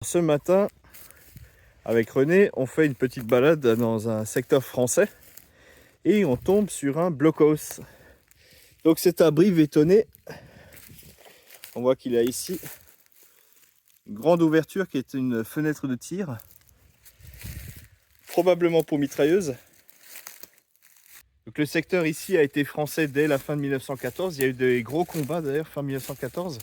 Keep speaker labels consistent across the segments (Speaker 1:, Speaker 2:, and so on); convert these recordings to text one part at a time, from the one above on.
Speaker 1: Ce matin, avec René, on fait une petite balade dans un secteur français et on tombe sur un blockhaus. Donc cet abri bétonné, on voit qu'il a ici une grande ouverture qui est une fenêtre de tir, probablement pour mitrailleuse. Donc le secteur ici a été français dès la fin de 1914. Il y a eu des gros combats d'ailleurs fin 1914.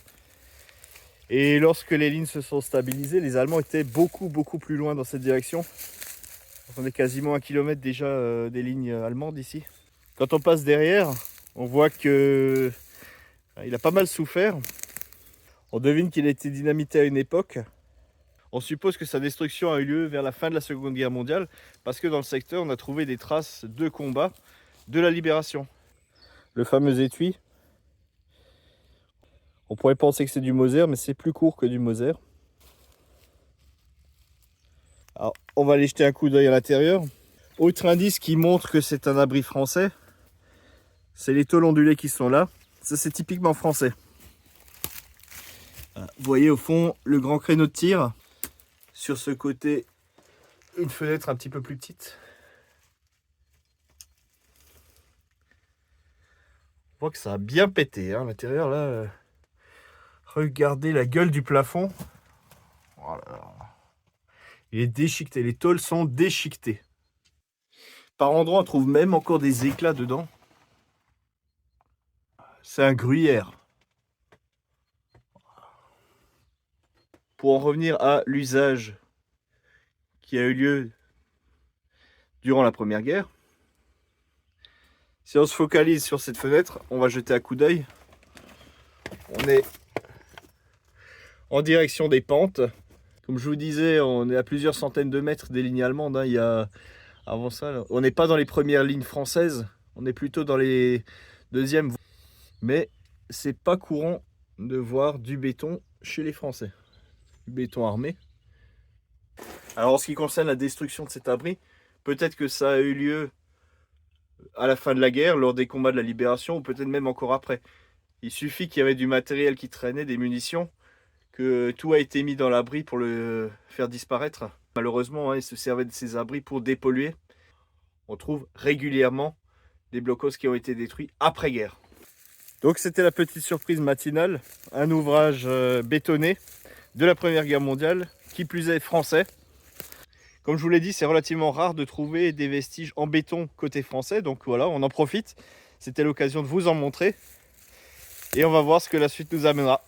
Speaker 1: Et lorsque les lignes se sont stabilisées, les Allemands étaient beaucoup plus loin dans cette direction. On est quasiment à 1 kilomètre déjà des lignes allemandes ici. Quand on passe derrière, on voit que il a pas mal souffert. On devine qu'il a été dynamité à une époque. On suppose que sa destruction a eu lieu vers la fin de la Seconde Guerre mondiale, parce que dans le secteur, on a trouvé des traces de combat de la libération. Le fameux étui. On pourrait penser que c'est du Moser, mais c'est plus court que du Moser. Alors, on va aller jeter un coup d'œil à l'intérieur. Autre indice qui montre que c'est un abri français, c'est les tôles ondulées qui sont là. Ça, c'est typiquement français. Vous voyez au fond le grand créneau de tir. Sur ce côté, une fenêtre un petit peu plus petite. On voit que ça a bien pété hein, à l'intérieur là. Regardez la gueule du plafond. Oh là là. Il est déchiqueté, les tôles sont déchiquetées. Par endroits, on trouve même encore des éclats dedans. C'est un gruyère. Pour en revenir à l'usage qui a eu lieu durant la Première Guerre, si on se focalise sur cette fenêtre, on va jeter un coup d'œil. On est en direction des pentes. Comme je vous disais, on est à plusieurs centaines de mètres des lignes allemandes. Hein. Il y a... Avant ça, là, on n'est pas dans les premières lignes françaises, on est plutôt dans les deuxièmes. Mais c'est pas courant de voir du béton chez les Français. Du béton armé. Alors en ce qui concerne la destruction de cet abri, peut-être que ça a eu lieu à la fin de la guerre, lors des combats de la libération, ou peut-être même encore après. Il suffit qu'il y avait du matériel qui traînait, des munitions, que tout a été mis dans l'abri pour le faire disparaître. Malheureusement, hein, ils se servaient de ces abris pour dépolluer. On trouve régulièrement des blockhaus qui ont été détruits après-guerre. Donc c'était la petite surprise matinale, un ouvrage bétonné de la Première Guerre mondiale, qui plus est français. Comme je vous l'ai dit, c'est relativement rare de trouver des vestiges en béton côté français, donc voilà, on en profite. C'était l'occasion de vous en montrer. Et on va voir ce que la suite nous amènera.